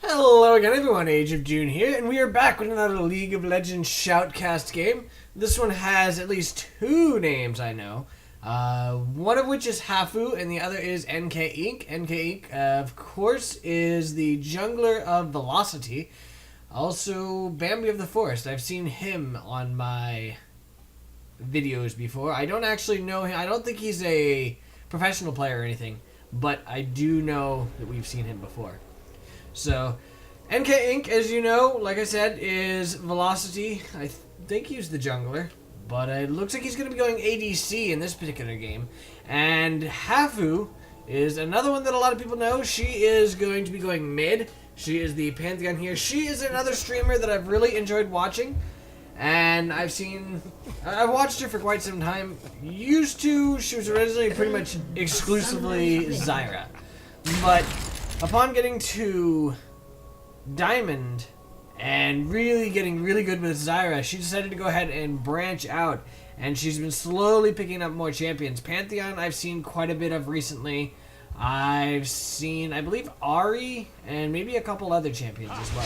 Hello again everyone, Age of June here, and we are back with another League of Legends Shoutcast game. This one has at least two names I know. One of which is Hafu, and the other is NK Inc. NK Inc, of course, is the jungler of Velocity. Also, BAMBIoftheFOREST. I've seen him on my videos before. I don't actually know him. I don't think he's a professional player or anything, but I do know that we've seen him before. So, NK Inc, as you know, like I said, is Velocity. I think he's the jungler, but it looks like he's going to be going ADC in this particular game. And Hafu is another one that a lot of people know. She is going to be going mid. She is the Pantheon here. She is another streamer that I've really enjoyed watching. And I've watched her for quite some time. She was originally pretty much exclusively Zyra. But upon getting to Diamond and getting really good with Zyra, she decided to go ahead and branch out. And she's been slowly picking up more champions. Pantheon I've seen quite a bit of recently. I've seen, I believe, Ahri and maybe a couple other champions as well.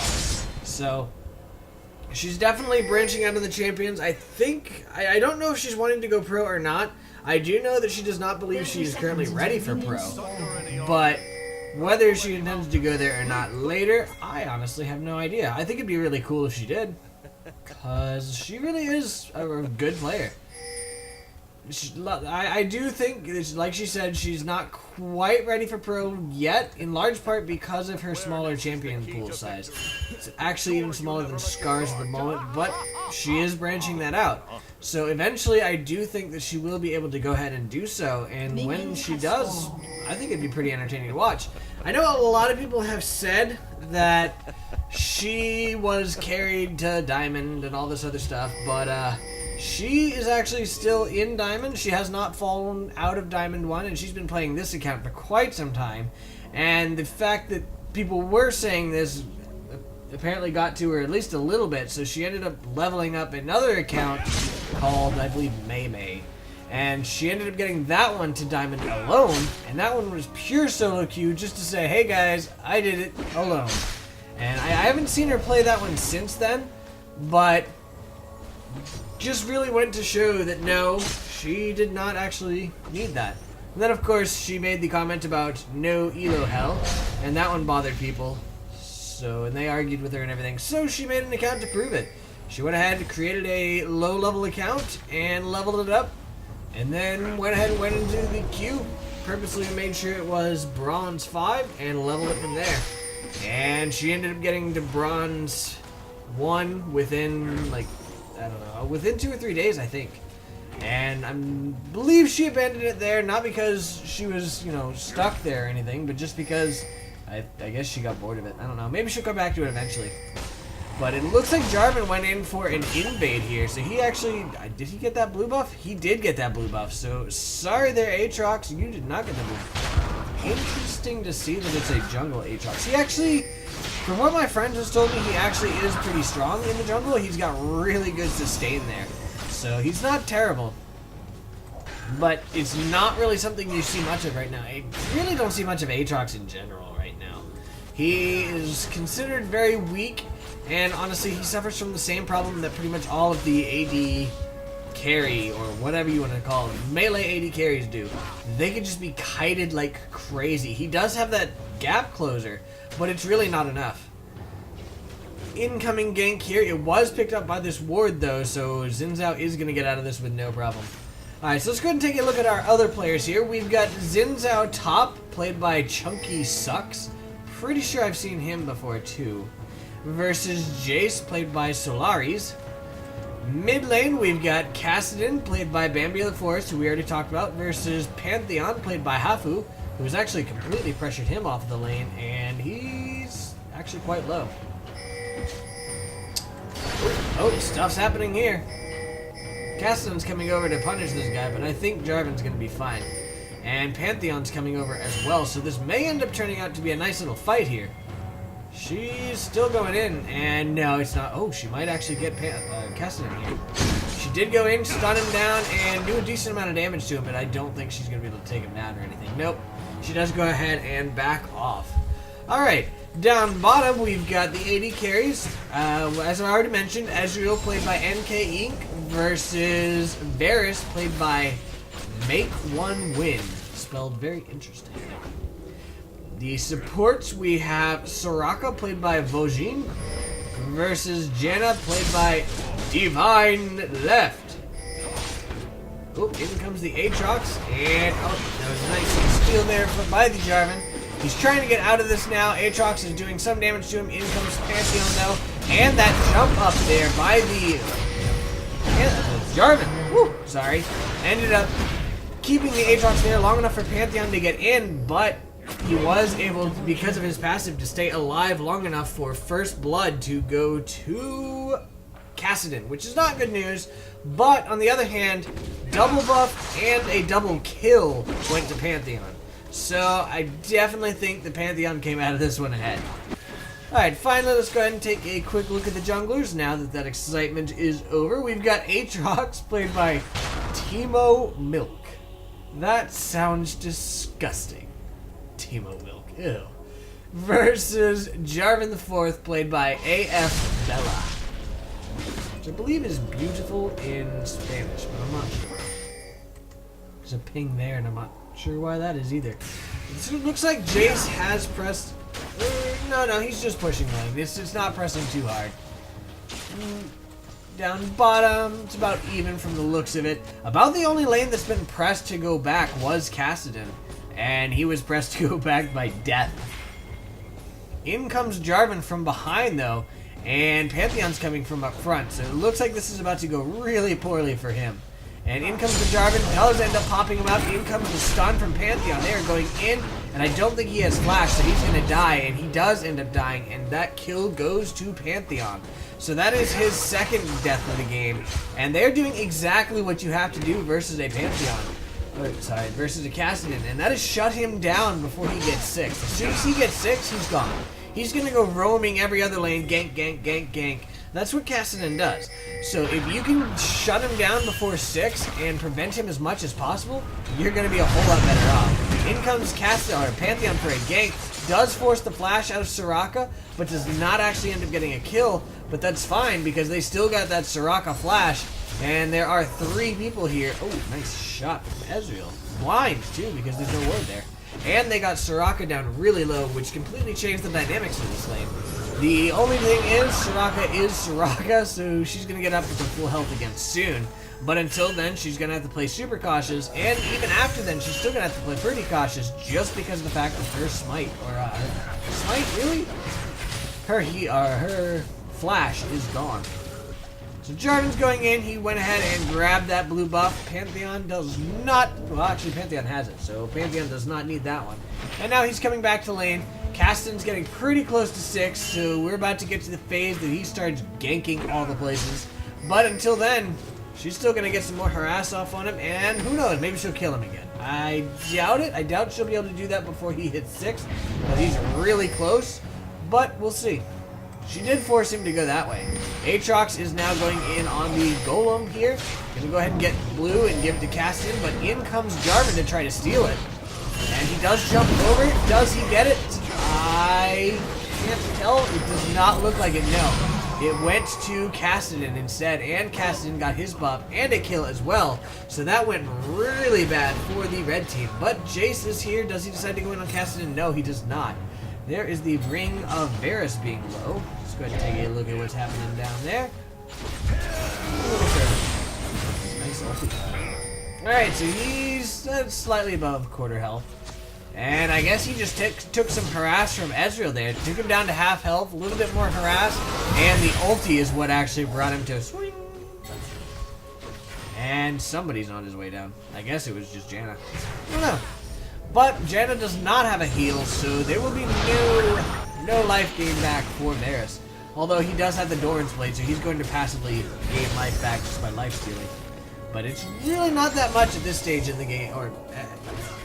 So she's definitely branching out of the champions. I don't know if she's wanting to go pro or not. I do know that she does not believe she is currently ready for pro. But whether she intends to go there or not later, I honestly have no idea. I think it'd be really cool if she did, because she really is a good player. I do think, like she said, she's not quite ready for pro yet, in large part because of her smaller champion pool size. It's actually even smaller than Scar's at the moment, but she is branching that out. So eventually I do think that she will be able to go ahead and do so, and when she does, I think it'd be pretty entertaining to watch. I know a lot of people have said that she was carried to Diamond and all this other stuff, but she is actually still in Diamond. She has not fallen out of Diamond 1, and she's been playing this account for quite some time. And the fact that people were saying this apparently got to her at least a little bit, so she ended up leveling up another account called, I believe, May. And she ended up getting that one to Diamond alone, and that one was pure solo queue just to say, hey guys, I did it alone. And I haven't seen her play that one since then, but just really went to show that no, she did not actually need that. And then of course she made the comment about no elo hell, and that one bothered people. So, and they argued with her and everything, so she made an account to prove it. She went ahead and created a low level account and leveled it up, and then went ahead and went into the queue, purposely made sure it was bronze 5 and leveled it from there. And she ended up getting to bronze 1 within, like, I don't know, within 2 or 3 days, I think. And I believe she abandoned it there, not because she was, stuck there or anything, but just because I guess she got bored of it. I don't know. Maybe she'll come back to it eventually. But it looks like Jarvan went in for an invade here, so he actually, did he get that blue buff? He did get that blue buff, so sorry there, Aatrox, you did not get the blue buff. Interesting to see that it's a jungle Aatrox. He actually, from what my friend has told me, he actually is pretty strong in the jungle. He's got really good sustain there, so he's not terrible. But it's not really something you see much of right now. I really don't see much of Aatrox in general right now. He is considered very weak, and honestly, he suffers from the same problem that pretty much all of the AD carry, or whatever you want to call them, melee AD carries do. They can just be kited like crazy. He does have that gap closer, but it's really not enough. Incoming gank here. It was picked up by this ward though, so Xin Zhao is going to get out of this with no problem. Alright, so let's go ahead and take a look at our other players here. We've got Xin Zhao top, played by chunkysucks. Pretty sure I've seen him before too. Versus Jayce, played by Solaries. Mid lane, we've got Kassadin, played by BAMBIoftheFOREST, who we already talked about, versus Pantheon, played by Hafu, who's actually completely pressured him off the lane, and he's actually quite low. Oh, stuff's happening here. Kassadin's coming over to punish this guy, but I think Jarvan's going to be fine. And Pantheon's coming over as well, so this may end up turning out to be a nice little fight here. She's still going in, and no, it's not. Oh, she might actually get Kassadin here. She did go in, stun him down, and do a decent amount of damage to him, but I don't think she's going to be able to take him down or anything. Nope. She does go ahead and back off. Alright, Down bottom, we've got the AD carries. As I already mentioned, Ezreal played by NK Inc. versus Varus played by maikonewin. Spelled very interesting. The supports, we have Soraka played by Vogyn versus Janna played by Divine Left. Oh, in comes the Aatrox, and oh, that was a nice steal there by the Jarvan. He's trying to get out of this now. Aatrox is doing some damage to him. In comes Pantheon though, and that jump up there by the Jarvan. Woo, sorry. Ended up keeping the Aatrox there long enough for Pantheon to get in, but he was able to, because of his passive, to stay alive long enough for first blood to go to Kassadin, which is not good news. But on the other hand, double buff and a double kill went to Pantheon. So I definitely think the Pantheon came out of this one ahead. Alright, finally let's go ahead and take a quick look at the junglers now that that excitement is over. We've got Aatrox played by Teemo Milk. That sounds disgusting. Teemo Milk, ew. Versus Jarvan IV played by AF Bella. Which I believe is beautiful in Spanish, but I'm not sure. There's a ping there and I'm not sure why that is either. It looks like Jayce has pressed... No, he's just pushing lane. It's not pressing too hard. Down bottom, it's about even from the looks of it. About the only lane that's been pressed to go back was Kassadin, and he was pressed to go back by death. In comes Jarvan from behind though, and Pantheon's coming from up front, so it looks like this is about to go really poorly for him. And in comes the Jarvan, does end up popping him out. In comes the stun from Pantheon. They are going in, and I don't think he has flash, so he's going to die, and he does end up dying, and that kill goes to Pantheon. So that is his second death of the game, and they're doing exactly what you have to do versus a Pantheon. Versus a Kassadin, and that is shut him down before he gets 6. As soon as he gets 6, he's gone. He's going to go roaming every other lane, gank, gank, gank, gank. That's what Kassadin does. So if you can shut him down before 6 and prevent him as much as possible, you're going to be a whole lot better off. In comes Pantheon for a gank. Does force the flash out of Soraka, but does not actually end up getting a kill. But that's fine because they still got that Soraka flash. And there are 3 people here. Oh, nice shot from Ezreal. Blind too because there's no ward there. And they got Soraka down really low, which completely changed the dynamics of this lane. The only thing is, Soraka is Soraka, so she's going to get up to full health again soon. But until then, she's going to have to play super cautious, and even after then, she's still going to have to play pretty cautious just because of the fact that her smite, or smite, really? Her flash is gone. So Jarvan's going in, he went ahead and grabbed that blue buff. Pantheon does not, well actually Pantheon has it, so Pantheon does not need that one. And now he's coming back to lane. Kassadin's getting pretty close to 6, so we're about to get to the phase that he starts ganking all the places. But until then, she's still going to get some more harass off on him, and who knows, maybe she'll kill him again. I doubt it. I doubt she'll be able to do that before he hits 6, but he's really close, but we'll see. She did force him to go that way. Aatrox is now going in on the Golem here. Gonna go ahead and get blue and give it to Kassadin, but in comes Jarvan to try to steal it. And he does jump over it. Does he get it? I can't tell. It does not look like it, no. It went to Kassadin instead, and Kassadin got his buff and a kill as well. So that went really bad for the red team. But Jayce is here. Does he decide to go in on Kassadin? No, he does not. There is the ring of Varus being low. Let's go ahead and take a look at what's happening down there. Nice ulti. Alright, so he's slightly above quarter health. And I guess he just took some harass from Ezreal there. Took him down to half health, a little bit more harass. And the ulti is what actually brought him to swing. And somebody's on his way down. I guess it was just Janna. I don't know. But Janna does not have a heal, so there will be no life gain back for Varus. Although he does have the Doran's Blade, so he's going to passively gain life back just by life stealing. But it's really not that much at this stage in the game, or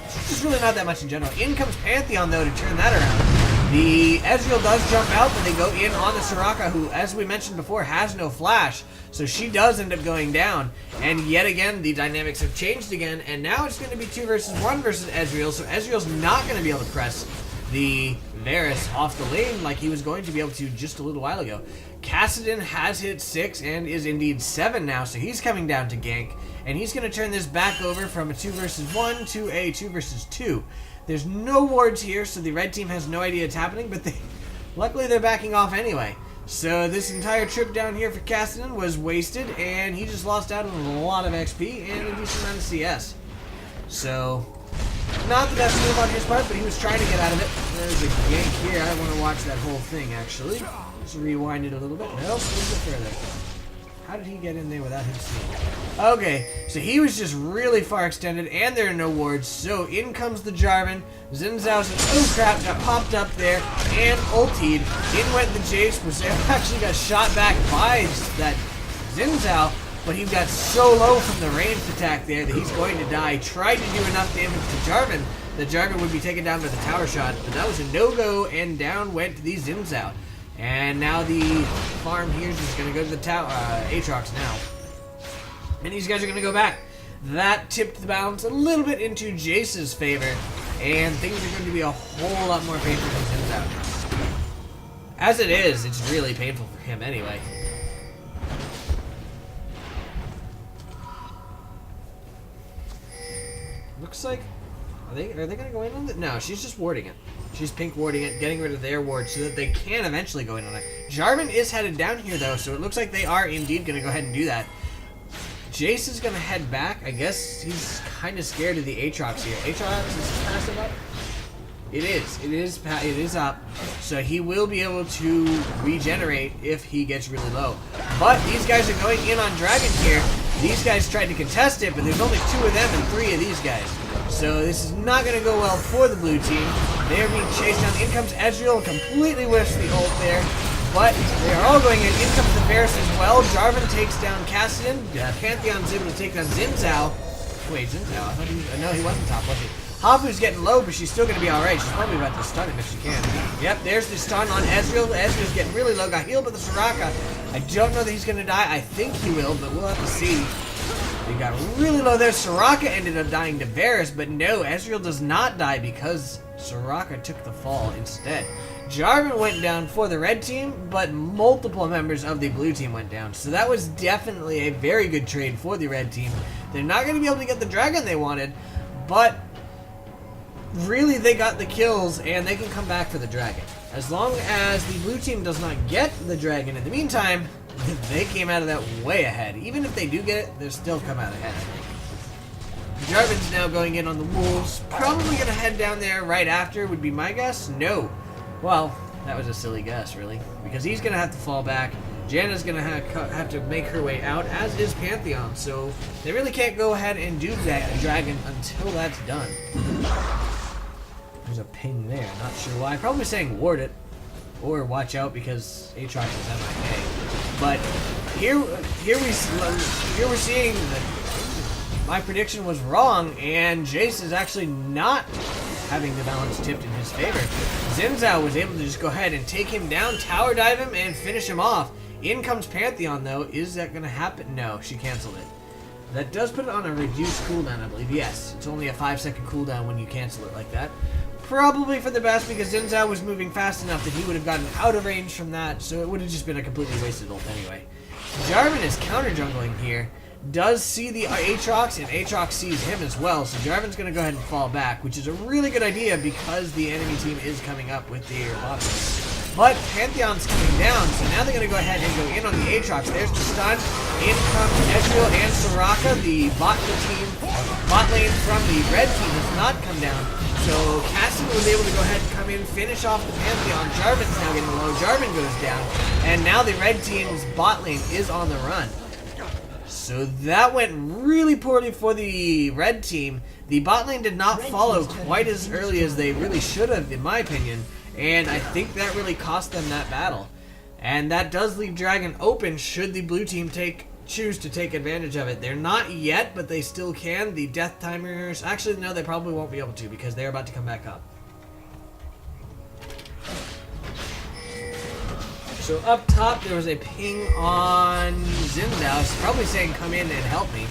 it's just really not that much in general. In comes Pantheon, though, to turn that around. The Ezreal does jump out, but they go in on the Soraka, who, as we mentioned before, has no flash. So she does end up going down. And yet again, the dynamics have changed again, and now it's going to be 2 versus 1 versus Ezreal. So Ezreal's not going to be able to press the Varus off the lane like he was going to be able to just a little while ago. Kassadin has hit 6 and is indeed 7 now, so he's coming down to gank. And he's going to turn this back over from a 2 versus 1 to a 2 versus 2. There's no wards here, so the red team has no idea it's happening, but luckily they're backing off anyway. So this entire trip down here for Kassadin was wasted, and he just lost out on a lot of XP and a decent amount of CS. So, not the best move on his part, but he was trying to get out of it. There's a gank here. I want to watch that whole thing, actually. Just rewind it a little bit. No, a little bit further. How did he get in there without him seeing? Okay, so he was just really far extended, and there are no wards. So in comes the Jarvan. Xin Zhao says, oh crap, got popped up there, and ultied. In went the Jayce, was actually got shot back by that Xin Zhao, but he got so low from the ranged attack there that he's going to die. Tried to do enough damage to Jarvan that Jarvan would be taken down by the tower shot, but that was a no-go, and down went the Xin Zhao. And now the farm here is just going to go to the Aatrox now. And these guys are going to go back. That tipped the balance a little bit into Jayce's favor. And things are going to be a whole lot more painful for Xin Zhao. As it is, it's really painful for him anyway. Looks like... Are they going to go in on it? No, she's just warding it. She's pink warding it, getting rid of their ward so that they can eventually go in on it. Jarvan is headed down here, though, so it looks like they are indeed going to go ahead and do that. Jayce is going to head back. I guess he's kind of scared of the Aatrox here. Aatrox is passive up? It is. It is up. So he will be able to regenerate if he gets really low. But these guys are going in on Dragon here. These guys tried to contest it, but there's only 2 of them and 3 of these guys. So this is not going to go well for the blue team. They're being chased down. In comes Ezreal, completely whiffs the ult there. But they are all going in. In comes the Varus as well. Jarvan takes down Kassadin. Pantheon's able to take down Xin Zhao. Wait, Xin Zhao? I thought no, he wasn't top, was he? Hafu's getting low, but she's still going to be alright. She's probably about to stun him if she can. Yep, there's the stun on Ezreal. Ezreal's getting really low. Got healed by the Soraka. I don't know that he's going to die. I think he will, but we'll have to see. He got really low there. Soraka ended up dying to Varus, but no, Ezreal does not die because Soraka took the fall instead. Jarvan went down for the red team, but multiple members of the blue team went down. So that was definitely a very good trade for the red team. They're not going to be able to get the dragon they wanted, but really they got the kills and they can come back for the dragon. As long as the blue team does not get the dragon in the meantime, they came out of that way ahead. Even if they do get it, they'll still come out ahead. Jarvan's now going in on the wolves. Probably going to head down there right after would be my guess. No. Well, that was a silly guess, really. Because he's going to have to fall back. Janna's going to have to make her way out, as is Pantheon. So they really can't go ahead and do that dragon until that's done. There's a ping there. Not sure why. Probably saying ward it. Or watch out because Aatrox is MIA. But here we're seeing that my prediction was wrong, and Jayce is actually not having the balance tipped in his favor. Xin Zhao was able to just go ahead and take him down, tower dive him, and finish him off. In comes Pantheon, though. Is that going to happen? No, she canceled it. That does put it on a reduced cooldown, I believe. Yes, it's only a 5-second cooldown when you cancel it like that. Probably for the best, because Xin Zhao was moving fast enough that he would have gotten out of range from that, so it would have just been a completely wasted ult anyway. Jarvan is counter-jungling here, does see the Aatrox, and Aatrox sees him as well, so Jarvan's going to go ahead and fall back, which is a really good idea because the enemy team is coming up with their bottom. But Pantheon's coming down, so now they're going to go ahead and go in on the Aatrox. There's the stun. In comes Ezreal and Soraka. The bot lane from the red team has not come down. So Kassadin was able to go ahead and come in, finish off the Pantheon. Jarvan's now getting low. Jarvan goes down. And now the red team's bot lane is on the run. So that went really poorly for the red team. The bot lane did not follow quite as early as they really should have, in my opinion. And I think that really cost them that battle. And that does leave Dragon open should the blue team choose to take advantage of it. They're not yet, but they still can. The death timers... Actually, no, they probably won't be able to because they're about to come back up. So up top, there was a ping on Xin Zhao. It's probably saying, come in and help me.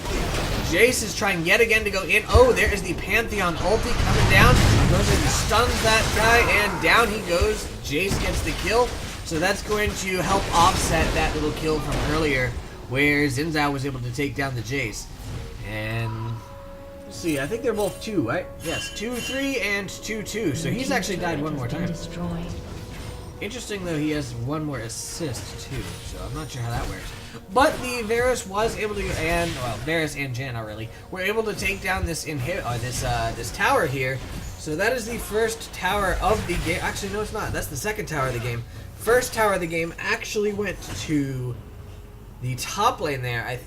Jayce is trying yet again to go in. Oh, there is the Pantheon ulti coming down. goes in and stuns that guy, and down he goes. Jayce gets the kill, so that's going to help offset that little kill from earlier where Xin Zhao was able to take down the Jayce. And let's see, I think they're both 2, right? Yes, 2-3 and 2-2. So he's actually died one more time. Interesting though, he has one more assist too, so I'm not sure how that works. But the Varus was able to, and well, Varus and Janna really were able to take down this this tower here. So that is the first tower of the game. Actually, no, it's not. That's the second tower of the game. First tower of the game actually went to the top lane there.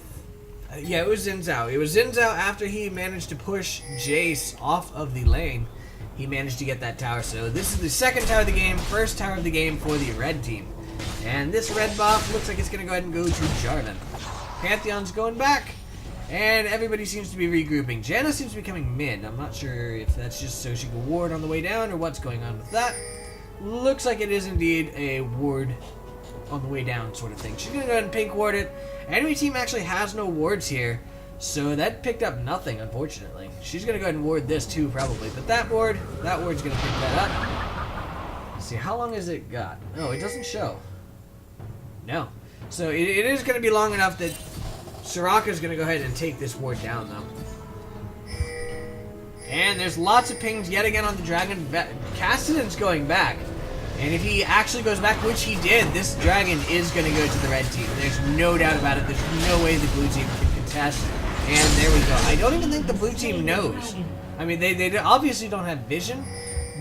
Yeah, it was Xin Zhao. It was Xin Zhao after he managed to push Jayce off of the lane. He managed to get that tower. So this is the second tower of the game, first tower of the game for the red team. And this red buff looks like it's going to go ahead and go to Jarvan. Pantheon's going back, and everybody seems to be regrouping. Janna seems to be coming mid. I'm not sure if that's just so she can ward on the way down or what's going on with that. Looks like it is indeed a ward on the way down sort of thing. She's going to go ahead and pink ward it. Enemy team actually has no wards here, so that picked up nothing, unfortunately. She's going to go ahead and ward this too, probably. But that ward's going to pick that up. Let's see, how long has it got? Oh, it doesn't show. No. So it is going to be long enough that Soraka's going to go ahead and take this ward down, though. And there's lots of pings yet again on the dragon. Kassadin's going back. And if he actually goes back, which he did, this dragon is going to go to the red team. There's no doubt about it. There's no way the blue team can contest. And there we go. I don't even think the blue team knows. I mean, they obviously don't have vision,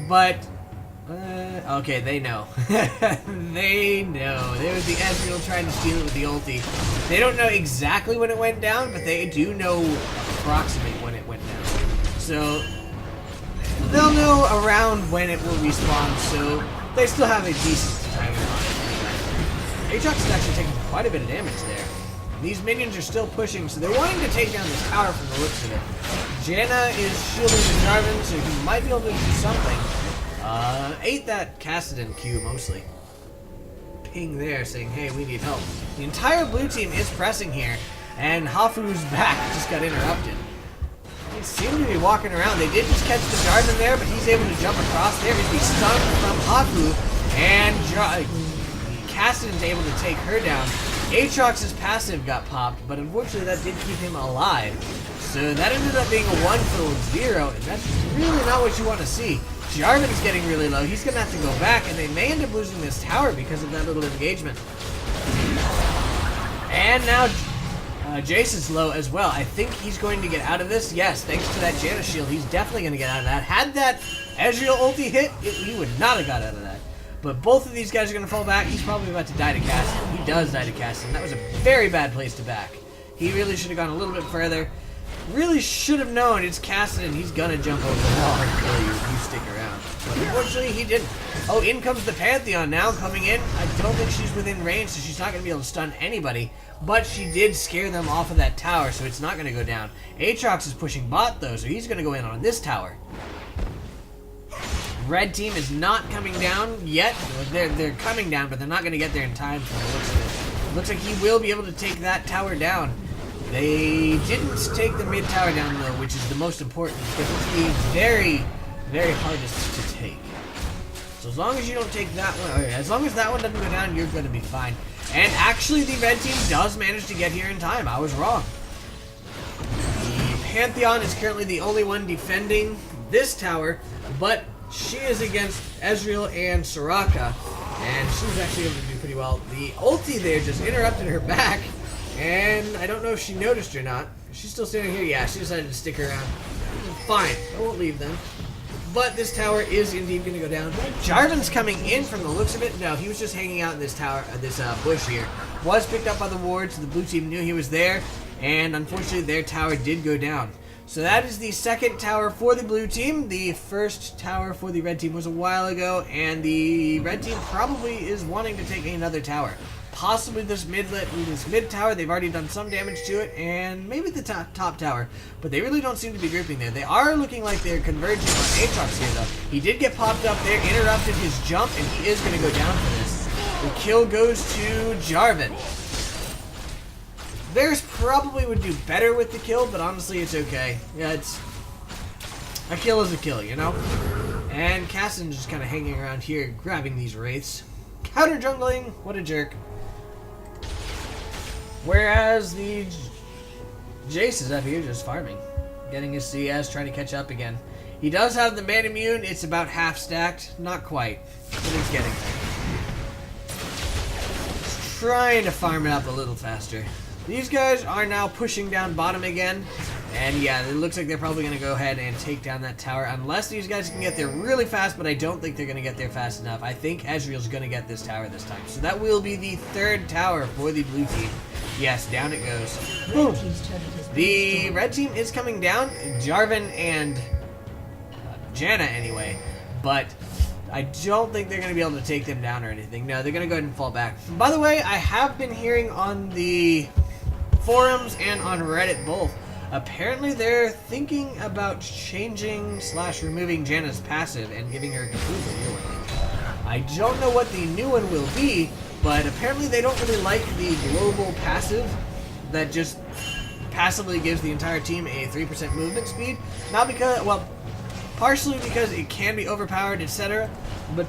but... okay, they know. They know. There was the Ezreal trying to steal it with the ulti. They don't know exactly when it went down, but they do know approximately when it went down. So, they'll know around when it will respawn, so they still have a decent time on it. Aatrox is actually taking quite a bit of damage there. These minions are still pushing, so they're wanting to take down this tower from the looks of it. Janna is shielding the Jarvan, so he might be able to do something. Ate that Kassadin Q mostly. Ping there saying, hey, we need help. The entire blue team is pressing here, and Hafu's back just got interrupted. They seem to be walking around. They did just catch the Jarvan there, but he's able to jump across there. He's stunned from Hafu, and Kassadin's able to take her down. Aatrox's passive got popped, but unfortunately that did keep him alive. So that ended up being a 1-0, and that's really not what you want to see. Jarvan's getting really low. He's going to have to go back, and they may end up losing this tower because of that little engagement. And now Jayce is low as well. I think he's going to get out of this. Yes, thanks to that Janna shield, he's definitely going to get out of that. Had that Ezreal ulti hit, he would not have got out of that. But both of these guys are going to fall back. He's probably about to die to Kassadin. He does die to Kassadin. That was a very bad place to back. He really should have gone a little bit further. Really should have known it's Kassadin. He's going to jump over the wall and kill you if you stick around. But unfortunately, he didn't. Oh, in comes the Pantheon now coming in. I don't think she's within range, so she's not going to be able to stun anybody. But she did scare them off of that tower, so it's not going to go down. Aatrox is pushing bot, though, so he's going to go in on this tower. Red team is not coming down yet. They're coming down, but they're not going to get there in time from the looks of it. Looks like he will be able to take that tower down. They didn't take the mid tower down, though, which is the most important, because it's the very, very hardest to take. So as long as you don't take that one, as long as that one doesn't go down, you're going to be fine. And actually, the red team does manage to get here in time. I was wrong. The Pantheon is currently the only one defending this tower, but she is against Ezreal and Soraka, and she's actually able to do pretty well. The ulti there just interrupted her back, and I don't know if she noticed or not. She's still standing here. Yeah, she decided to stick around. Fine, I won't leave then. But this tower is indeed going to go down. Jarvan's coming in from the looks of it. No, he was just hanging out in this tower, this bush here. Was picked up by the wards. So the blue team knew he was there, and unfortunately their tower did go down. So that is the second tower for the blue team. The first tower for the red team was a while ago, and the red team probably is wanting to take another tower. Possibly this mid tower. They've already done some damage to it, and maybe the top tower, but they really don't seem to be grouping there. They are looking like they're converging on Aatrox here, though. He did get popped up there, interrupted his jump, and he is going to go down for this. The kill goes to Jarvan. Varus probably would do better with the kill, but honestly, it's okay. Yeah, a kill is a kill, you know? And Kassadin's just kind of hanging around here, grabbing these wraiths. Counter jungling, what a jerk. Whereas the Jayce is up here just farming, getting his CS, trying to catch up again. He does have the maikonewin. It's about half stacked, not quite, but he's getting there. Just trying to farm it up a little faster. These guys are now pushing down bottom again. And yeah, it looks like they're probably going to go ahead and take down that tower. Unless these guys can get there really fast, but I don't think they're going to get there fast enough. I think Ezreal's going to get this tower this time. So that will be the third tower for the blue team. Yes, down it goes. Boom. The red team is coming down. Jarvan and Janna anyway. But I don't think they're going to be able to take them down or anything. No, they're going to go ahead and fall back. By the way, I have been hearing on the forums and on Reddit both. Apparently they're thinking about changing / removing Janna's passive and giving her a completely new one. I don't know what the new one will be, but apparently they don't really like the global passive that just passively gives the entire team a 3% movement speed. Not because, well, partially because it can be overpowered, etc., but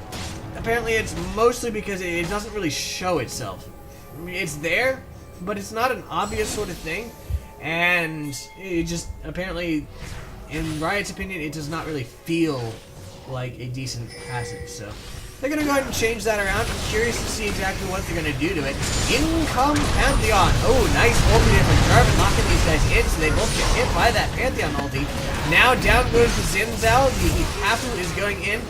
apparently it's mostly because it doesn't really show itself. I mean, it's there, but it's not an obvious sort of thing. And it just, apparently, in Riot's opinion, it does not really feel like a decent passive. So they're going to go ahead and change that around. I'm curious to see exactly what they're going to do to it. In comes Pantheon. Oh, nice ulti there from Jarvan, knocking these guys in, so they both get hit by that Pantheon ulti. Now down goes the Xin Zhao. The Hafu is going in.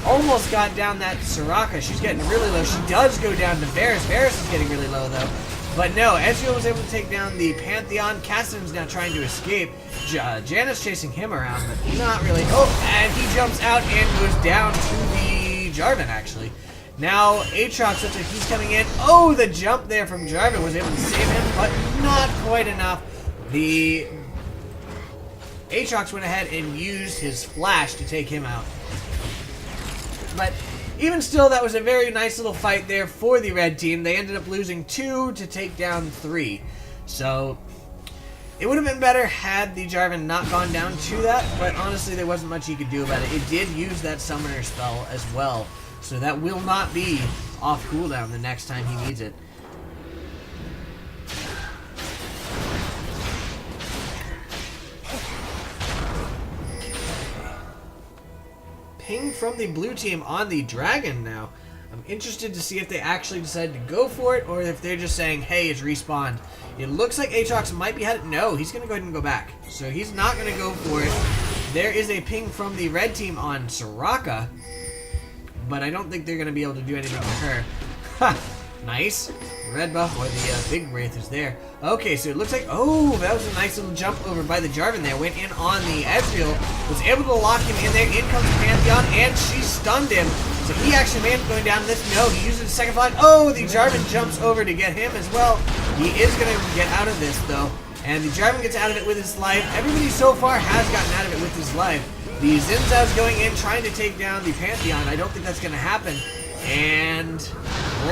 Almost got down that Soraka. She's getting really low. She does go down to Varus. Varus is getting really low, though. But no, Ezreal was able to take down the Pantheon. Kassadin's now trying to escape. Janna's chasing him around, but not really. Oh, and he jumps out and goes down to the Jarvan, actually. Now, Aatrox looks like he's coming in. Oh, the jump there from Jarvan was able to save him, but not quite enough. The Aatrox went ahead and used his flash to take him out. But even still, that was a very nice little fight there for the red team. They ended up losing 2 to take down 3. So it would have been better had the Jarvan not gone down to that, but honestly there wasn't much he could do about it. It did use that summoner spell as well, so that will not be off cooldown the next time he needs it. Ping from the blue team on the dragon now. I'm interested to see if they actually decide to go for it or if they're just saying, hey, it's respawned. It looks like Aatrox might be headed. No, he's going to go ahead and go back. So he's not going to go for it. There is a ping from the red team on Soraka, but I don't think they're going to be able to do anything with her. Ha! Nice. The red buff, or the big wraith is there. Okay, so it looks like, oh, that was a nice little jump over by the Jarvan there. Went in on the Ezreal, was able to lock him in there. In comes Pantheon, and she stunned him. So he actually may end up going down this. No, he uses the second flag. Oh, the Jarvan jumps over to get him as well. He is going to get out of this, though. And the Jarvan gets out of it with his life. Everybody so far has gotten out of it with his life. The Xin Zhao's going in, trying to take down the Pantheon. I don't think that's going to happen. And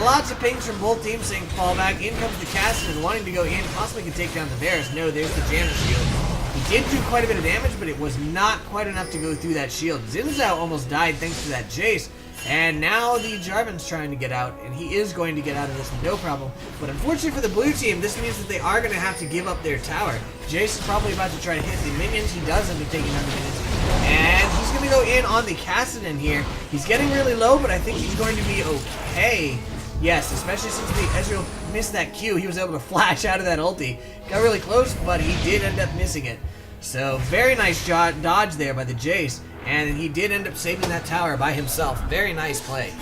lots of pings from both teams saying fall back. In comes the Kassadin wanting to go in, possibly can take down the Varus. No, there's the Janna shield. He did do quite a bit of damage, but it was not quite enough to go through that shield. Xin Zhao almost died thanks to that Jayce. And now the Jarvan's trying to get out, and he is going to get out of this with no problem. But unfortunately for the blue team, this means that they are going to have to give up their tower. Jayce is probably about to try to hit the minions. He does end up taking down the minions. And he's going to go in on the Kassadin here. He's getting really low, but I think he's going to be okay. Yes, especially since the Ezreal missed that Q. He was able to flash out of that ulti. Got really close, but he did end up missing it. So very nice dodge there by the Jayce. And he did end up saving that tower by himself. Very nice play.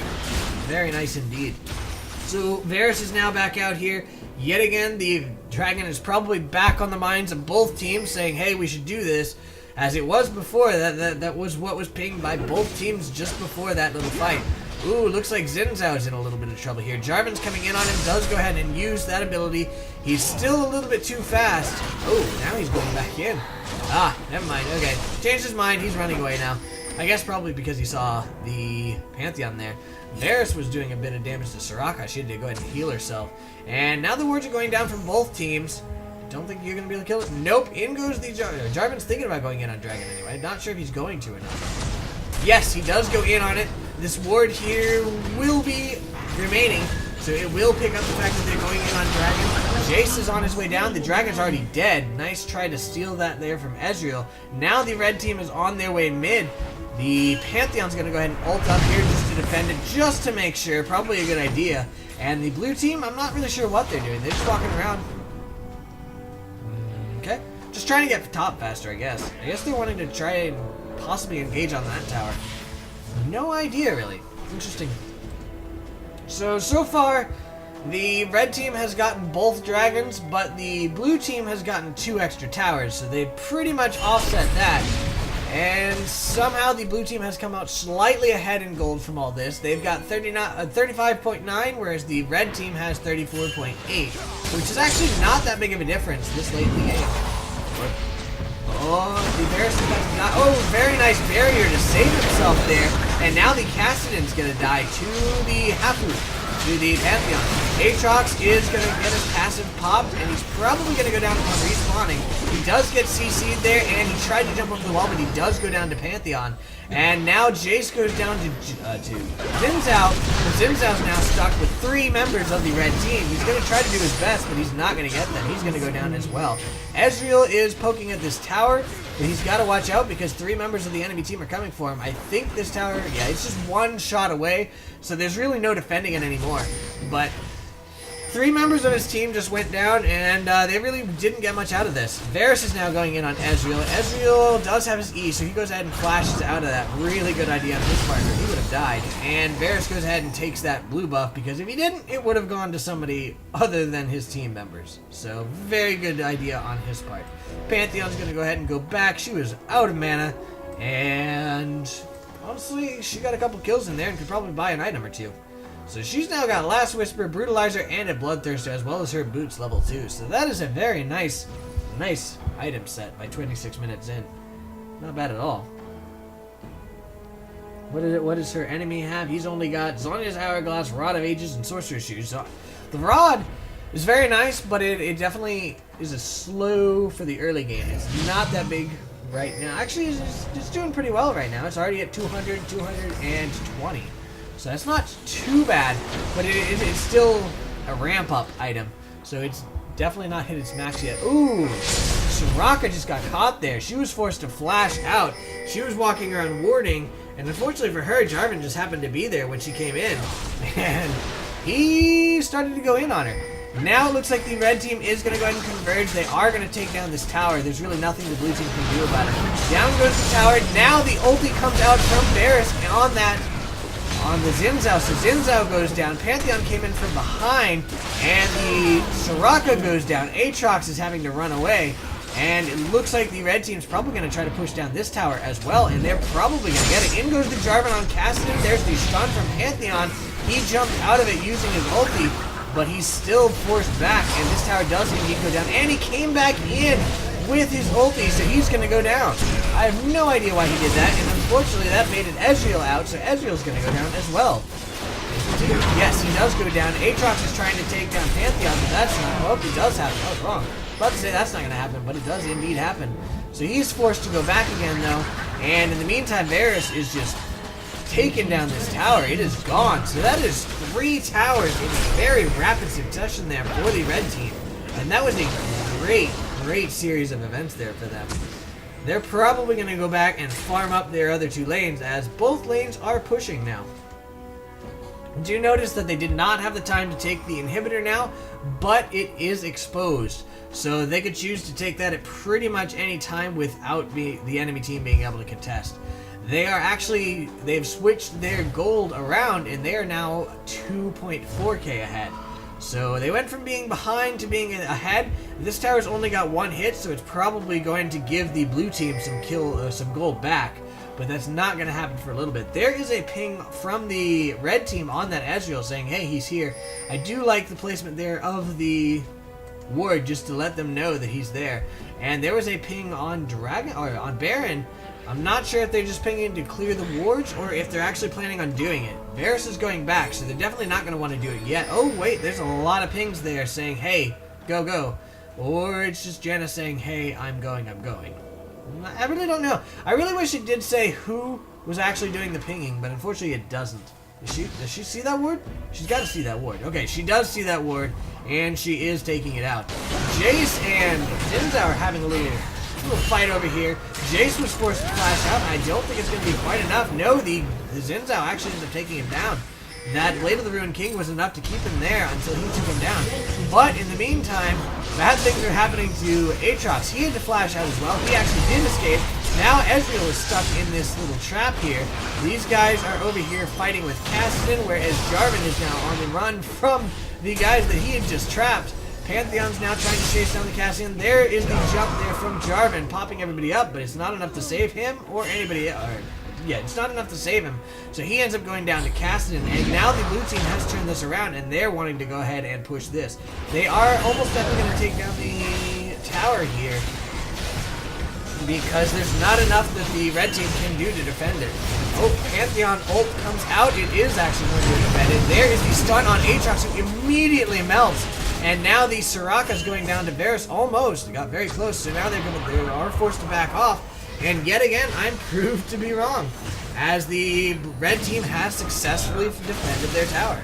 Very nice indeed. So Varus is now back out here. Yet again, the dragon is probably back on the minds of both teams, saying, hey, we should do this. As it was before, that was what was pinged by both teams just before that little fight. Ooh, looks like Xin Zhao's in a little bit of trouble here. Jarvan's coming in on him, does go ahead and use that ability. He's still a little bit too fast. Oh, now he's going back in. Ah, never mind. Okay, changed his mind. He's running away now. I guess probably because he saw the Pantheon there. Varus was doing a bit of damage to Soraka. She had to go ahead and heal herself. And now the wards are going down from both teams. Don't think you're going to be able to kill it. Nope, in goes the Jarvan's thinking about going in on Dragon anyway. Not sure if he's going to or not. Yes, he does go in on it. This ward here will be remaining, so it will pick up the fact that they're going in on Dragon. Jayce is on his way down. The Dragon's already dead. Nice try to steal that there from Ezreal. Now the red team is on their way mid. The Pantheon's going to go ahead and ult up here just to defend it, just to make sure. Probably a good idea. And the blue team, I'm not really sure what they're doing. They're just walking around. Okay. Just trying to get top faster, I guess. I guess they're wanting to try and possibly engage on that tower. No idea, really. Interesting. So far, the red team has gotten both dragons, but the blue team has gotten 2 extra towers, so they pretty much offset that. And somehow the blue team has come out slightly ahead in gold from all this. They've got 35.9, whereas the red team has 34.8, which is actually not that big of a difference this late in the game. Oh, the Varus got, oh, very nice barrier to save himself there. And now the Kassadin's going to die to the Hafu, to the Pantheon. Aatrox is going to get his passive popped, and he's probably going to go down upon respawning. He does get CC'd there, and he tried to jump over the wall, but he does go down to Pantheon. And now Jayce goes down to Xin Zhao, but Xin Zhao's now stuck with 3 members of the red team. He's going to try to do his best, but he's not going to get them. He's going to go down as well. Ezreal is poking at this tower, but he's got to watch out because 3 members of the enemy team are coming for him. I think this tower, yeah, it's just 1 shot away, so there's really no defending it anymore. But 3 members of his team just went down, and they really didn't get much out of this. Varus is now going in on Ezreal. Ezreal does have his E, so he goes ahead and flashes out of that. Really good idea on his part, or he would have died. And Varus goes ahead and takes that blue buff, because if he didn't, it would have gone to somebody other than his team members. So, very good idea on his part. Pantheon's going to go ahead and go back. She was out of mana, and honestly, she got a couple kills in there and could probably buy an item or 2. So she's now got Last Whisper, Brutalizer, and a Bloodthirster, as well as her boots level 2. So that is a very nice item set by 26 minutes in. Not bad at all. What does her enemy have? He's only got Zhonya's Hourglass, Rod of Ages, and Sorcerer's Shoes. So the Rod is very nice, but it definitely is a slow for the early game. It's not that big right now. Actually, it's doing pretty well right now. It's already at 200, 220. So that's not too bad, but it's still a ramp-up item. So it's definitely not hit its max yet. Ooh, Soraka just got caught there. She was forced to flash out. She was walking around warding, and unfortunately for her, Jarvan just happened to be there when she came in. And he started to go in on her. Now it looks like the red team is going to go ahead and converge. They are going to take down this tower. There's really nothing the blue team can do about it. Down goes the tower. Now the ulti comes out from Varus, and on the Xin Zhao. So Xin Zhao goes down. Pantheon came in from behind, and the Soraka goes down. Aatrox is having to run away, and it looks like the red team's probably going to try to push down this tower as well, and they're probably going to get it. In goes the Jarvan on Kassadin. There's the stun from Pantheon. He jumped out of it using his ulti, but he's still forced back, and this tower does indeed go down, and he came back in with his ulti, so he's going to go down. I have no idea why he did that, and unfortunately that made an Ezreal out, so Ezreal's going to go down as well. Yes, he does go down. Aatrox is trying to take down Pantheon, but that's not... Oh, it does happen. I was wrong. I was about to say that's not going to happen, but it does indeed happen. So he's forced to go back again, though, and in the meantime, Varus is just taking down this tower. It is gone. So that is 3 towers in very rapid succession there for the red team, and that was a great series of events there for them. They're probably going to go back and farm up their other 2 lanes, as both lanes are pushing now. Do you notice that they did not have the time to take the inhibitor now, but it is exposed. So they could choose to take that at pretty much any time without the enemy team being able to contest. They've switched their gold around, and they are now 2.4k ahead. So they went from being behind to being ahead. This tower's only got 1 hit, so it's probably going to give the blue team some gold back. But that's not going to happen for a little bit. There is a ping from the red team on that Ezreal saying, hey, he's here. I do like the placement there of the ward just to let them know that he's there. And there was a ping on Baron. I'm not sure if they're just pinging to clear the wards or if they're actually planning on doing it. Varus is going back, so they're definitely not going to want to do it yet. Oh, wait, there's a lot of pings there saying, hey, go, go. Or it's just Janna saying, hey, I'm going. I really don't know. I really wish it did say who was actually doing the pinging, but unfortunately it doesn't. Does she see that ward? She's got to see that ward. Okay, she does see that ward, and she is taking it out. Jayce and Xin Zhao are having a little fight over here. Jayce was forced to flash out. I don't think it's going to be quite enough. No, the Xin Zhao actually ends up taking him down. That Blade of the Ruined King was enough to keep him there until he took him down. But in the meantime, bad things are happening to Aatrox. He had to flash out as well. He actually did escape. Now Ezreal is stuck in this little trap here. These guys are over here fighting with Kassadin, whereas Jarvan is now on the run from the guys that he had just trapped. Pantheon's now trying to chase down the Kassadin. There is the jump there from Jarvan, popping everybody up, but it's not enough to save him or anybody else. Yeah, it's not enough to save him. So he ends up going down to Kassadin, and now the blue team has turned this around, and they're wanting to go ahead and push this. They are almost definitely going to take down the tower here, because there's not enough that the red team can do to defend it. Oh, Pantheon ult comes out. It is actually going to be defended. There is the stun on Aatrox, who immediately melts. And now the Soraka's going down to Varus. Almost. They got very close, so now they are forced to back off. And yet again, I'm proved to be wrong, as the red team has successfully defended their tower.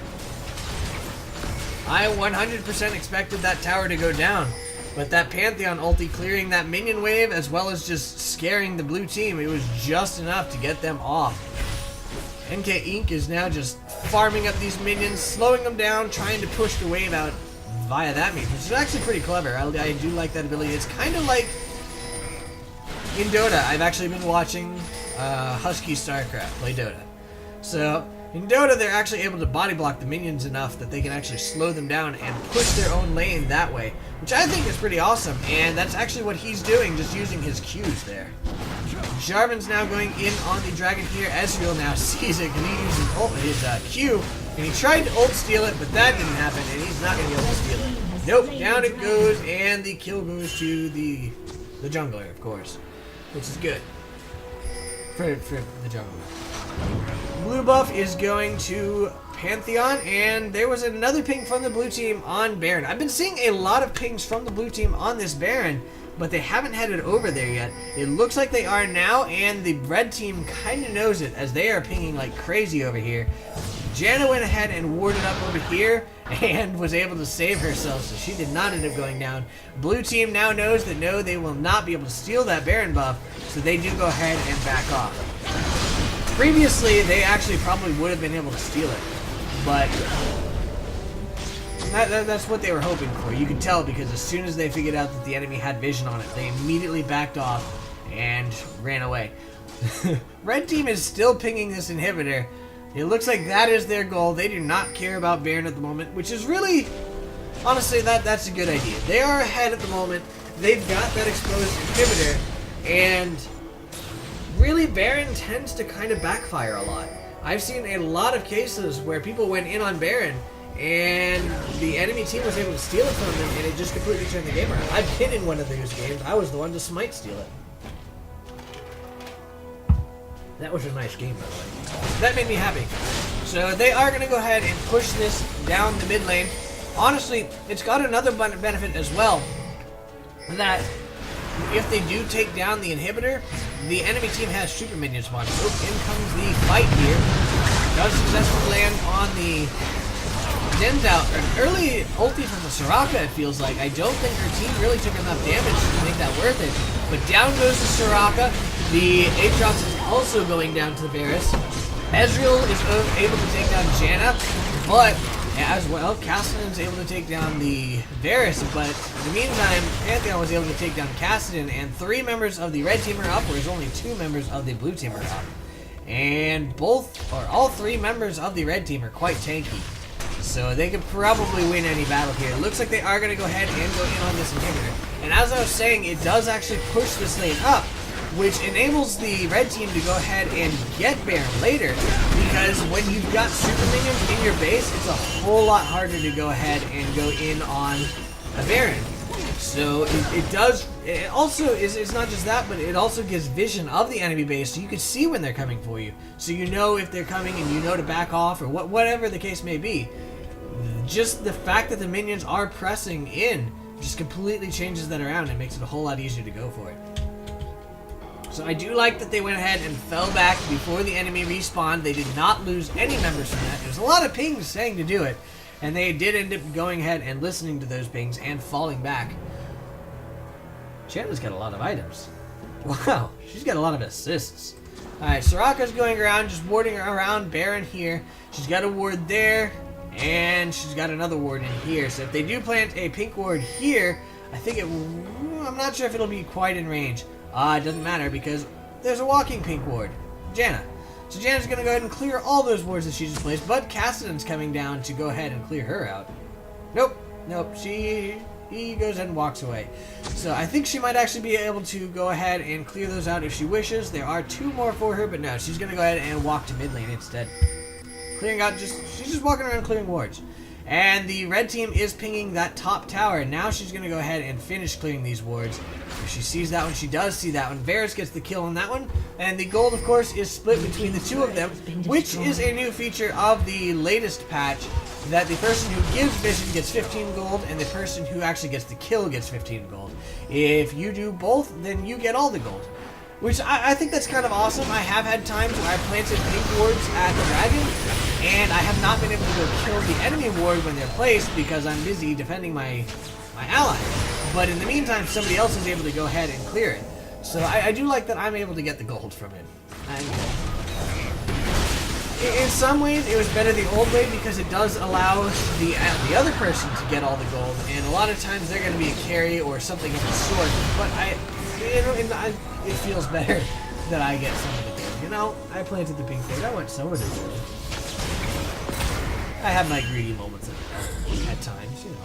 I 100% expected that tower to go down, but that Pantheon ulti clearing that minion wave as well as just scaring the blue team, it was just enough to get them off. NK Inc is now just farming up these minions, slowing them down, trying to push the wave out via that means, which is actually pretty clever. I do like that ability. It's kind of like in Dota. I've actually been watching Husky StarCraft play Dota. So in Dota, they're actually able to body block the minions enough that they can actually slow them down and push their own lane that way, which I think is pretty awesome. And that's actually what he's doing, just using his Qs there. Jarvan's now going in on the dragon here. Ezreal now sees it, and he uses his Q, and he tried to ult steal it, but that didn't happen, and he's not going to be able to steal it. Nope, down it goes, and the kill goes to the jungler, of course, which is good for the jungler. Blue buff is going to Pantheon, and there was another ping from the blue team on Baron. I've been seeing a lot of pings from the blue team on this Baron, but they haven't headed over there yet. It looks like they are now, and the red team kind of knows it, as they are pinging like crazy over here. Janna went ahead and warded up over here and was able to save herself, so she did not end up going down. Blue team now knows that no, they will not be able to steal that Baron buff, so they do go ahead and back off. Previously, they actually probably would have been able to steal it, but that's what they were hoping for. You could tell, because as soon as they figured out that the enemy had vision on it, they immediately backed off and ran away. Red team is still pinging this inhibitor. It looks like that is their goal. They do not care about Baron at the moment, which is really, honestly, that's a good idea. They are ahead at the moment. They've got that exposed inhibitor, and really Baron tends to kind of backfire a lot. I've seen a lot of cases where people went in on Baron, and the enemy team was able to steal it from them, and it just completely turned the game around. I've been in one of those games. I was the one to smite steal it. That was a nice game, by the way. That made me happy. So they are going to go ahead and push this down the mid lane. Honestly, it's got another benefit as well, that if they do take down the inhibitor, the enemy team has super minions spawned. So in comes the fight here. Does successfully land on the Xin Zhao. An early ulti from the Soraka, it feels like. I don't think her team really took enough damage to make that worth it. But down goes the Soraka. The Aatrox is also going down to the Varus. Ezreal is able to take down Janna, but as well, Kassadin is able to take down the Varus, but in the meantime, Pantheon was able to take down Kassadin, and 3 members of the red team are up, whereas only 2 members of the blue team are up. And all 3 members of the red team are quite tanky, so they could probably win any battle here. It looks like they are going to go ahead and go in on this inhibitor. And as I was saying, it does actually push this lane up, which enables the red team to go ahead and get Baron later, because when you've got super minions in your base, it's a whole lot harder to go ahead and go in on a Baron. So it also it's not just that, but it also gives vision of the enemy base, so you can see when they're coming for you. So you know if they're coming, and you know to back off, or whatever the case may be. Just the fact that the minions are pressing in just completely changes that around and makes it a whole lot easier to go for it. So I do like that they went ahead and fell back before the enemy respawned. They did not lose any members from that. There's a lot of pings saying to do it, and they did end up going ahead and listening to those pings and falling back. Janna's got a lot of items. Wow, she's got a lot of assists. Alright, Soraka's going around, just warding around Baron here. She's got a ward there, and she's got another ward in here. So if they do plant a pink ward here, I think I'm not sure if it'll be quite in range. It doesn't matter because there's a walking pink ward, Janna. So Janna's going to go ahead and clear all those wards that she just placed, but Kassadin's coming down to go ahead and clear her out. Nope, he goes ahead and walks away. So I think she might actually be able to go ahead and clear those out if she wishes. There are 2 more for her, but no, she's going to go ahead and walk to mid lane instead. Clearing out, she's just walking around clearing wards. And the red team is pinging that top tower. Now she's going to go ahead and finish clearing these wards. If she sees that one, she does see that one. Varus gets the kill on that one. And the gold, of course, is split between the 2 of them, which is a new feature of the latest patch, that the person who gives vision gets 15 gold, and the person who actually gets the kill gets 15 gold. If you do both, then you get all the gold. Which I think that's kind of awesome. I have had times where I planted pink wards at the dragon, and I have not been able to go kill the enemy ward when they're placed because I'm busy defending my ally. But in the meantime, somebody else is able to go ahead and clear it. So I do like that I'm able to get the gold from it. In some ways, it was better the old way because it does allow the other person to get all the gold, and a lot of times they're going to be a carry or something of the sort. But it feels better that I get some of the gold. You know, I planted the pink ward. I went somewhere to do it. I have my greedy moments at times, you know.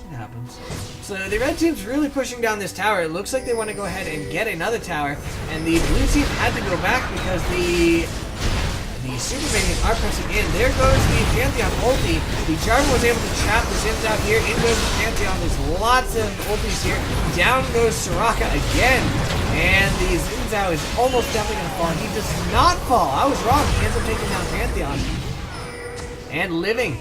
It happens. So the red team's really pushing down this tower. It looks like they want to go ahead and get another tower, and the blue team had to go back because the super minions are pressing in. There goes the Pantheon ulti. The Jarvan was able to trap the Xin Zhao here. In goes the Pantheon. There's lots of ultis here. Down goes Soraka again. And the Xin Zhao is almost definitely going to fall. He does not fall. I was wrong. He ends up taking down Pantheon. And living.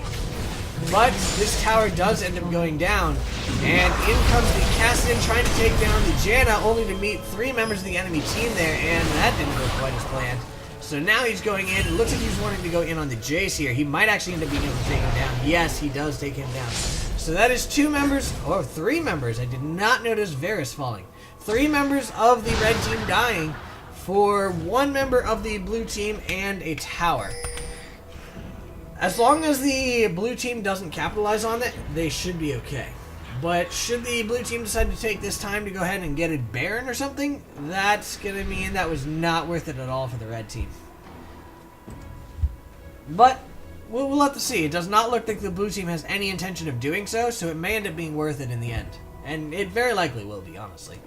But this tower does end up going down. And in comes the Kassadin trying to take down the Janna, only to meet 3 members of the enemy team there. And that didn't go quite as planned. So now he's going in. It looks like he's wanting to go in on the Jayce here. He might actually end up being able to take him down. Yes, he does take him down. So that is 2 members, or 3 members. I did not notice Varus falling. 3 members of the red team dying for 1 member of the blue team and a tower. As long as the blue team doesn't capitalize on it, they should be okay. But should the blue team decide to take this time to go ahead and get a Baron or something, that's going to mean that was not worth it at all for the red team. But we'll have to see. It does not look like the blue team has any intention of doing so, so it may end up being worth it in the end. And it very likely will be, honestly.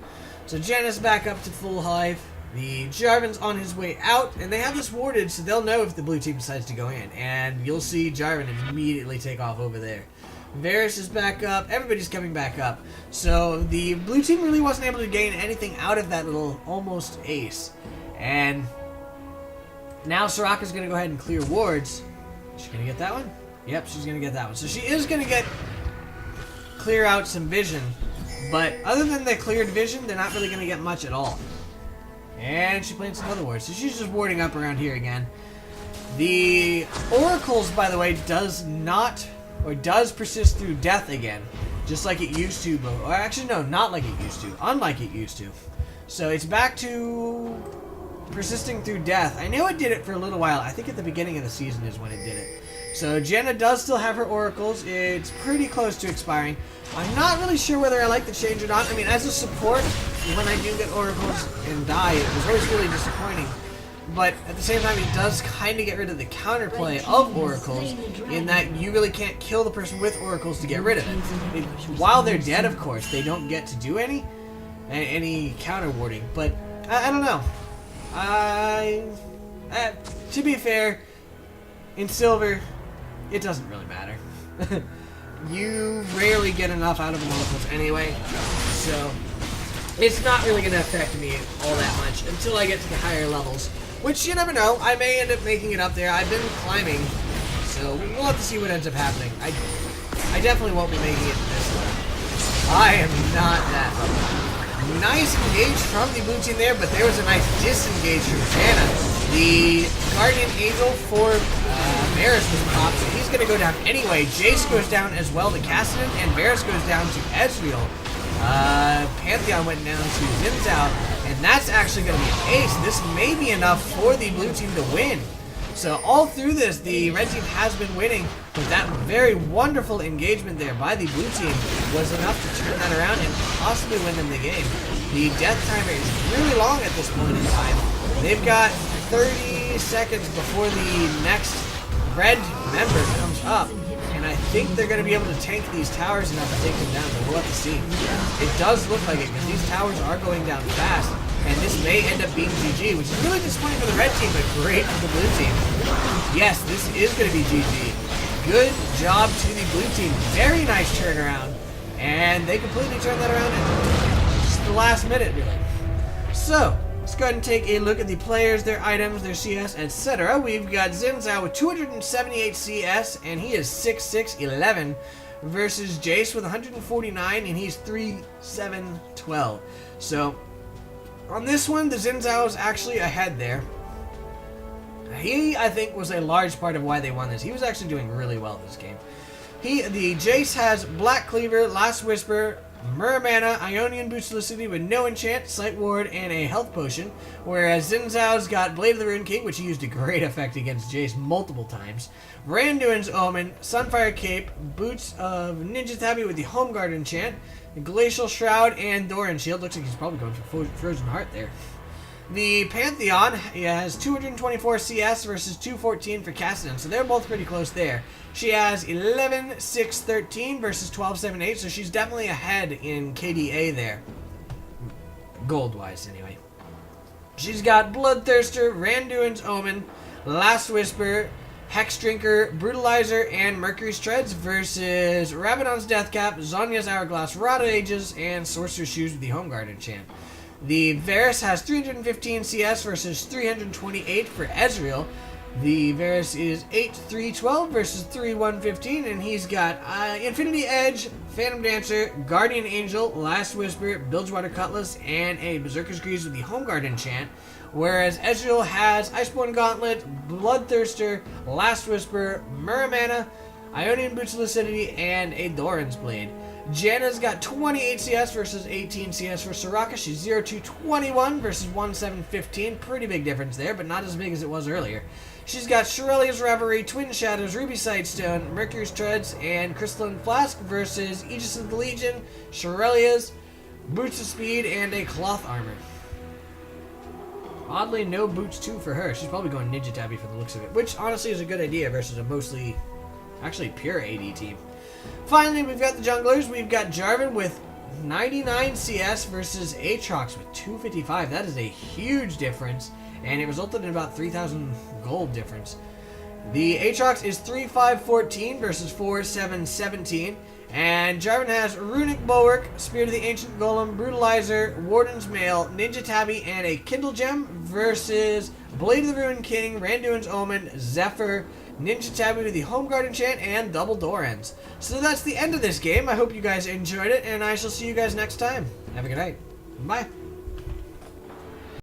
So Janna's back up to full hive. The Jarvan's on his way out, and they have this warded, so they'll know if the blue team decides to go in. And you'll see Jarvan immediately take off over there. Varus is back up. Everybody's coming back up. So the blue team really wasn't able to gain anything out of that little almost ace. And now Soraka's going to go ahead and clear wards. Is she going to get that one? Yep, she's going to get that one. So she is going to clear out some vision. But other than the cleared vision, they're not really going to get much at all. And she plants another ward. So she's just warding up around here again. The oracles, by the way, does persist through death again, just like it used to, or actually no, not like it used to, unlike it used to. So it's back to persisting through death. I know it did it for a little while. I think at the beginning of the season is when it did it. So Janna does still have her oracles. It's pretty close to expiring. I'm not really sure whether I like the change or not. I mean, as a support, when I do get oracles and die, it was always really disappointing. But at the same time, it does kind of get rid of the counterplay of oracles in that you really can't kill the person with oracles to get rid of it. While they're dead, of course, they don't get to do any counter warding. But I don't know. To be fair, in silver, it doesn't really matter. You rarely get enough out of oracles anyway, so it's not really going to affect me all that much until I get to the higher levels. Which, you never know, I may end up making it up there. I've been climbing, so we'll have to see what ends up happening. I definitely won't be making it to this level. I am not that level. Nice engage from the blue team there, but there was a nice disengage from Janna. The Guardian Angel for Varus was popped, so he's going to go down anyway. Jayce goes down as well to Kassadin, and Varus goes down to Ezreal. Pantheon went down to Xin Zhao, and that's actually going to be an ace. This may be enough for the blue team to win. So all through this, the red team has been winning, but that very wonderful engagement there by the blue team was enough to turn that around and possibly win them the game. The death timer is really long at this point in time. They've got 30 seconds before the next red member comes up, and I think they're going to be able to tank these towers enough to take them down, but we'll have to see. It does look like it, because these towers are going down fast, and this may end up being GG, which is really disappointing for the red team, but great for the blue team. Yes, this is going to be GG. Good job to the blue team. Very nice turnaround, and they completely turned that around in just the last minute, really. So, let's go ahead and take a look at the players, their items, their CS, etc. We've got Xin Zhao with 278 CS, and he is 6'6", versus Jayce with 149, and he's 3'7", 12. So, on this one, the Xin Zhao is actually ahead there. He, I think, was a large part of why they won this. He was actually doing really well this game. The Jayce has Black Cleaver, Last Whisper, Muramana, Ionian Boots to the City with no enchant, Sight Ward, and a health potion. Whereas Xin Zhao's got Blade of the Rune King, which he used a great effect against Jayce multiple times. Randuin's Omen, Sunfire Cape, Boots of Ninja Tabby with the Home Guard enchant, Glacial Shroud, and Doran Shield. Looks like he's probably going for Frozen Heart there. The Pantheon has 224 CS versus 214 for Kassadin, so they're both pretty close there. She has 11, 6, 13 versus 12, 7, 8, so she's definitely ahead in KDA there. Gold-wise, anyway. She's got Bloodthirster, Randuin's Omen, Last Whisper, Hex Drinker, Brutalizer, and Mercury's Treads versus Rabadon's Deathcap, Zhonya's Hourglass, Rod of Ages, and Sorcerer's Shoes with the Home Guard enchant. The Varus has 315 CS versus 328 for Ezreal. The Varus is 8-3-12 versus 3-1-15, and he's got Infinity Edge, Phantom Dancer, Guardian Angel, Last Whisper, Bilgewater Cutlass, and a Berserker's Greaves with the Home Guard enchant. Whereas Ezreal has Iceborne Gauntlet, Bloodthirster, Last Whisper, Muramana, Ionian Boots of Lucidity, and a Doran's Blade. Janna's got 28 CS versus 18 CS for Soraka. She's 0-2-21 versus 1-7-15. Pretty big difference there, but not as big as it was earlier. She's got Shirelia's Reverie, Twin Shadows, Ruby Sightstone, Mercury's Treads, and Crystalline Flask versus Aegis of the Legion, Shirelia's, Boots of Speed, and a Cloth Armor. Oddly, no Boots 2 for her. She's probably going Ninja Tabby for the looks of it, which honestly is a good idea versus a mostly, actually pure AD team. Finally, we've got the junglers. We've got Jarvan with 99 CS versus Aatrox with 255. That is a huge difference, and it resulted in about 3,000 gold difference. The Aatrox is 3-5-14 versus 4-7-17, and Jarvan has Runic Bulwark, Spirit of the Ancient Golem, Brutalizer, Warden's Mail, Ninja Tabby, and a Kindle Gem versus Blade of the Rune King, Randuin's Omen, Zephyr, Ninja Tabby with the Home Guard enchant, and double Dorans. So that's the end of this game. I hope you guys enjoyed it, and I shall see you guys next time. Have a good night. Bye.